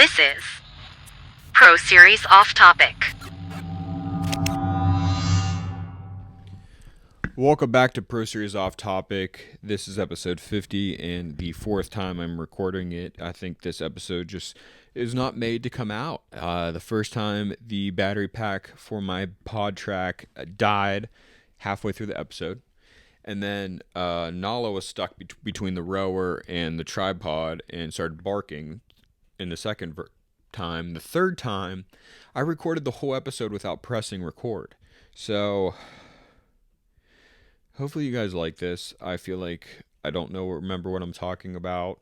This is Pro Series Off Topic. Welcome back to Pro Series Off Topic. This is episode 50 and the fourth time I'm recording it. I think this episode just is not made to come out. The first time the battery pack for my pod track died halfway through the episode. And then Nala was stuck between the rower and the tripod and started barking in the second time. The third time, I recorded the whole episode without pressing record. So hopefully you guys like this. I feel like I don't remember what I'm talking about.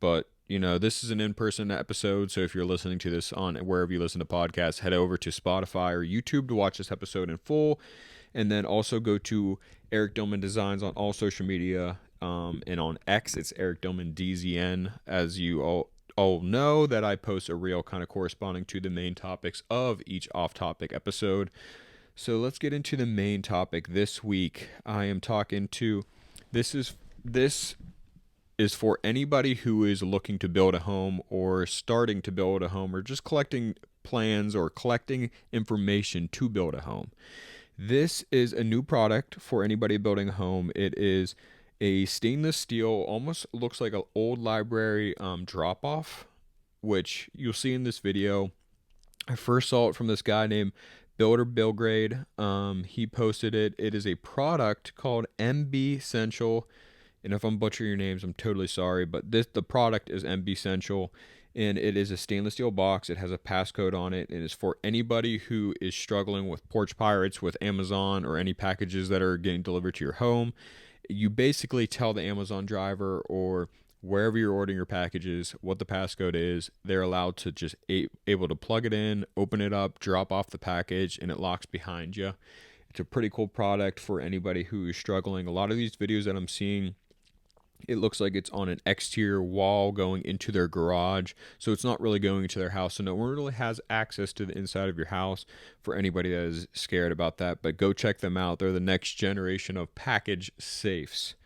But, this is an in-person episode, so if you're listening to this on wherever you listen to podcasts, head over to Spotify or YouTube to watch this episode in full. And then also go to Eric Dillman Designs on all social media. And on X, it's Eric Dillman DZN. As you all know, that I post a reel kind of corresponding to the main topics of each off-topic episode. So let's get into the main topic this week. I am talking to this is for anybody who is looking to build a home or starting to build a home or just collecting plans or collecting information to build a home. This is a new product for anybody building a home. It is a stainless steel, almost looks like an old library drop-off, which you'll see in this video. I first saw it from this guy named Builder Belgrade. He posted it. It is a product called MB Essential. And if I'm butchering your names, I'm totally sorry. But the product is MB Essential. And it is a stainless steel box. It has a passcode on it. And it's for anybody who is struggling with porch pirates, with Amazon, or any packages that are getting delivered to your home. You basically tell the Amazon driver or wherever you're ordering your packages what the passcode is. They're allowed to just able to plug it in, open it up, drop off the package, and it locks behind you. It's a pretty cool product for anybody who is struggling. A lot of these videos that I'm seeing, it looks like it's on an exterior wall going into their garage. So it's not really going into their house. So no one really has access to the inside of your house for anybody that is scared about that. But go check them out. They're the next generation of package safes.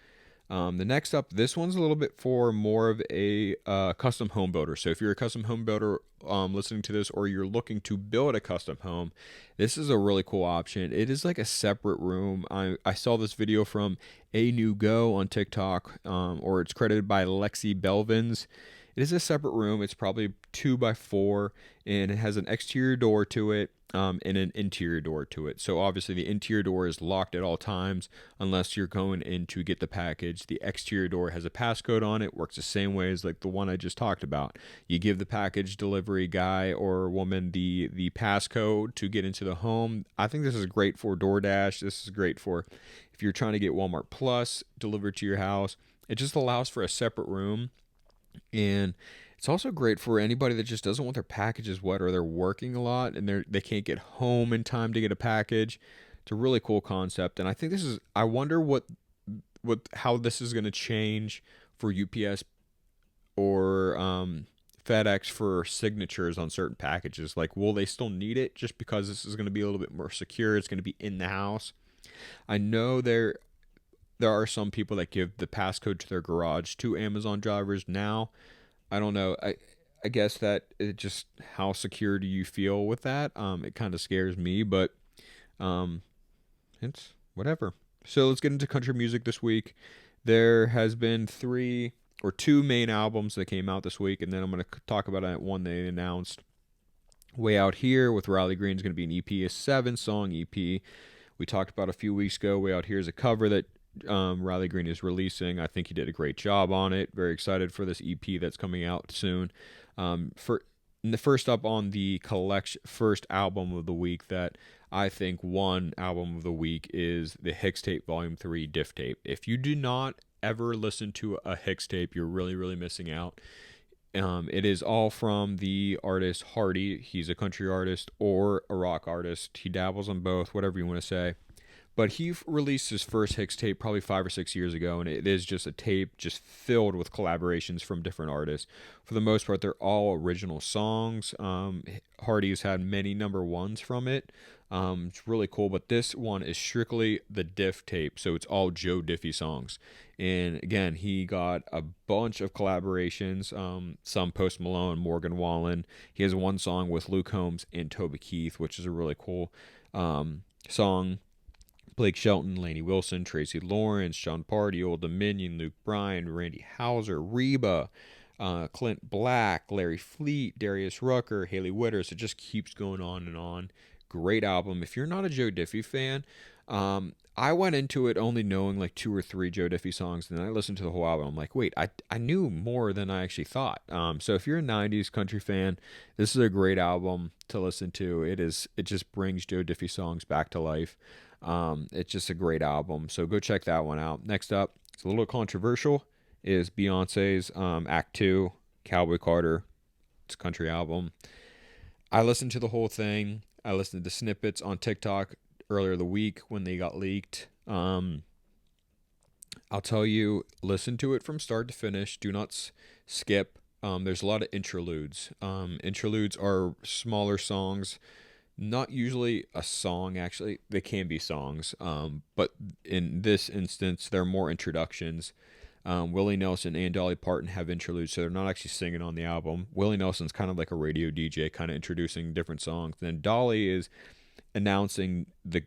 The next up, this one's a little bit for more of a custom home builder. So if you're a custom home builder listening to this, or you're looking to build a custom home, this is a really cool option. It is like a separate room. I saw this video from A New Go on TikTok, or it's credited by Lexi Belvins. It is a separate room. It's probably 2x4, and it has an exterior door to it. And an interior door to it. So obviously the interior door is locked at all times unless you're going in to get the package. The exterior door has a passcode on it, works the same way as like the one I just talked about. You give the package delivery guy or woman the passcode to get into the home. I think this is great for DoorDash. This is great for if you're trying to get Walmart Plus delivered to your house. It just allows for a separate room, and it's also great for anybody that just doesn't want their packages wet, or they're working a lot and they can't get home in time to get a package. It's a really cool concept, and I think I wonder how this is going to change for UPS or FedEx for signatures on certain packages. Like, will they still need it just because this is going to be a little bit more secure? It's going to be in the house. I know there are some people that give the passcode to their garage to Amazon drivers now. I don't know. I guess that it just, how secure do you feel with that? It kind of scares me, but it's whatever. So let's get into country music this week. There has been two main albums that came out this week, and then I'm going to talk about one they announced. Way Out Here with Riley Green is going to be an EP, a 7-song EP. We talked about a few weeks ago. Way Out Here is a cover that Riley Green is releasing. I think he did a great job on it. Very excited for this EP that's coming out soon. The first up on the first album of the week that I think won album of the week is the HIXTAPE Volume 3 DIFFTAPE. If you do not ever listen to a HIXTAPE, you're really, really missing out. It is all from the artist Hardy. He's a country artist or a rock artist. He dabbles on both, whatever you want to say. But he released his first HIXTAPE probably 5 or 6 years ago, and it is just a tape just filled with collaborations from different artists. For the most part, they're all original songs. Hardy's had many number ones from it. It's really cool, but this one is strictly the DIFFTAPE, so it's all Joe Diffie songs. And again, he got a bunch of collaborations, some Post Malone, Morgan Wallen. He has one song with Luke Combs and Toby Keith, which is a really cool song. Blake Shelton, Lainey Wilson, Tracy Lawrence, Sean Party, Old Dominion, Luke Bryan, Randy Houser, Reba, Clint Black, Larry Fleet, Darius Rucker, Haley Witters. It just keeps going on and on. Great album. If you're not a Joe Diffie fan, I went into it only knowing like 2 or 3 Joe Diffie songs, and then I listened to the whole album. I'm like, wait, I knew more than I actually thought. So if you're a 90s country fan, this is a great album to listen to. It just brings Joe Diffie songs back to life. It's just a great album, so go check that one out. Next up, it's a little controversial, is Beyonce's Act 2, Cowboy Carter. It's a country album. I listened to the whole thing. I listened to snippets on TikTok earlier the week when they got leaked. I'll tell you, listen to it from start to finish. Do not skip. There's a lot of interludes. Interludes are smaller songs. Not usually a song, actually. They can be songs, but in this instance, they're more introductions. Willie Nelson and Dolly Parton have interludes, so they're not actually singing on the album. Willie Nelson's kind of like a radio DJ, kind of introducing different songs. Then Dolly is announcing the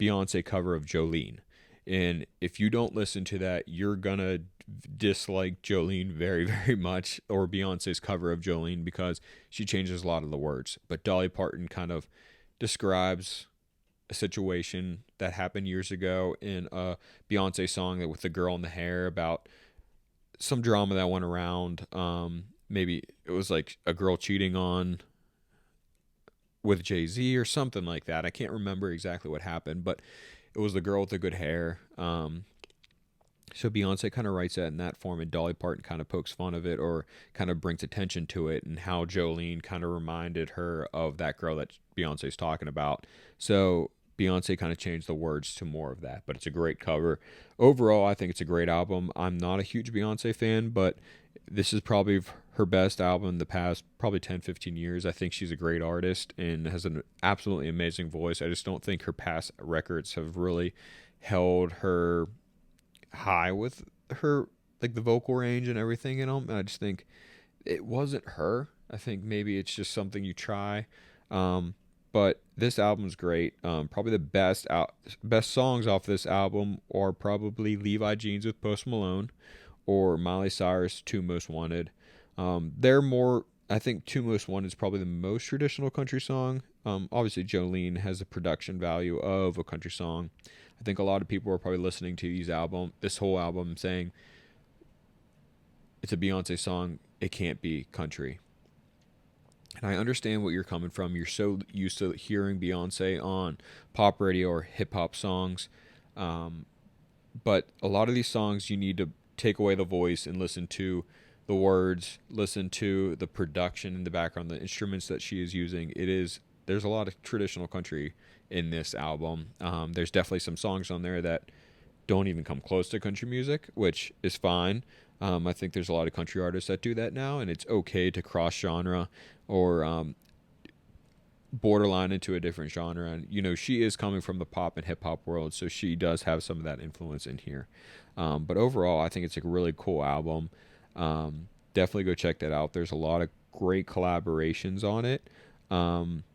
Beyoncé cover of Jolene. And if you don't listen to that, you're going to dislike Jolene very, very much, or Beyonce's cover of Jolene, because she changes a lot of the words. But Dolly Parton kind of describes a situation that happened years ago in a Beyonce song with the girl in the hair about some drama that went around. Maybe it was like a girl cheating on with Jay-Z or something like that. I can't remember exactly what happened, but it was the girl with the good hair. So Beyonce kind of writes that in that form, and Dolly Parton kind of pokes fun of it or kind of brings attention to it, and how Jolene kind of reminded her of that girl that Beyonce's talking about. So Beyonce kind of changed the words to more of that, but it's a great cover. Overall, I think it's a great album. I'm not a huge Beyonce fan, but this is probably her best album in the past probably 10-15 years. I think she's a great artist and has an absolutely amazing voice. I just don't think her past records have really held her high with her, like the vocal range and everything in them. And I just think it wasn't her. I think maybe it's just something you try. But this album's great. Probably the best songs off this album are probably Levi Jeans with Post Malone or Miley Cyrus' Two Most Wanted. They're more, I think Two Most Wanted is probably the most traditional country song. Obviously Jolene has the production value of a country song. I think a lot of people are probably listening to this whole album saying it's a Beyonce song, it can't be country. And I understand what you're coming from. You're so used to hearing Beyonce on pop radio or hip hop songs. But a lot of these songs, you need to take away the voice and listen to the words, listen to the production in the background, the instruments that she is using. There's a lot of traditional country in this album. There's definitely some songs on there that don't even come close to country music, which is fine. I think there's a lot of country artists that do that now, and it's okay to cross genre or borderline into a different genre. And, she is coming from the pop and hip hop world, so she does have some of that influence in here. But overall, I think it's a really cool album. Definitely go check that out. There's a lot of great collaborations on it.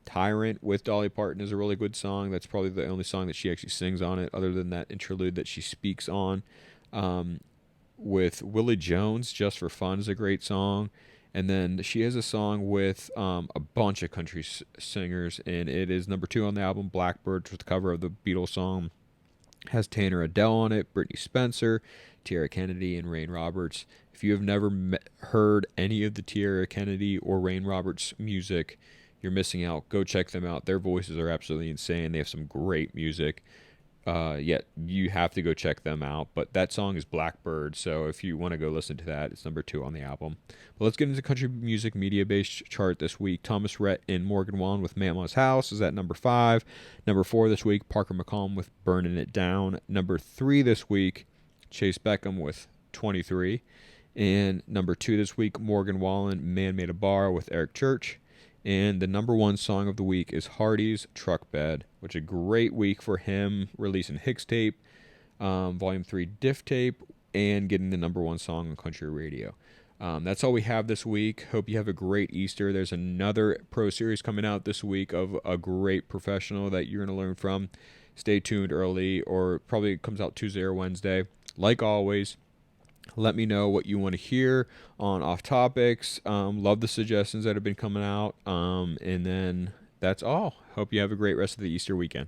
Tyrant with Dolly Parton is a really good song. That's probably the only song that she actually sings on it, other than that interlude that she speaks on. With Willie Jones, Just for Fun is a great song. And then she has a song with a bunch of country singers, and it is number 2 on the album, Blackbird, with the cover of the Beatles song. Has Tanner Adele on it, Brittany Spencer, Tierra Kennedy, and Rain Roberts. If you have never heard any of the Tierra Kennedy or Rain Roberts music, you're missing out. Go check them out. Their voices are absolutely insane. They have some great music. yet you have to go check them out. But that song is Blackbird, so if you want to go listen to that, it's number 2 on the album. But let's get into country music media-based chart this week. Thomas Rhett and Morgan Wallen with Mama's House is at number 5. Number 4 this week, Parker McCollum with Burning It Down. Number 3 this week, Chase Beckham with 23. And number 2 this week, Morgan Wallen, Man Made a Bar with Eric Church. And the number 1 song of the week is Hardy's Truck Bed, which is a great week for him, releasing HIXTAPE, Volume 3 DIFFTAPE, and getting the number 1 song on country radio. That's all we have this week. Hope you have a great Easter. There's another Pro Series coming out this week of a great professional that you're going to learn from. Stay tuned early, or probably it comes out Tuesday or Wednesday. Like always, let me know what you want to hear on Off Topics. Love the suggestions that have been coming out. And then that's all. Hope you have a great rest of the Easter weekend.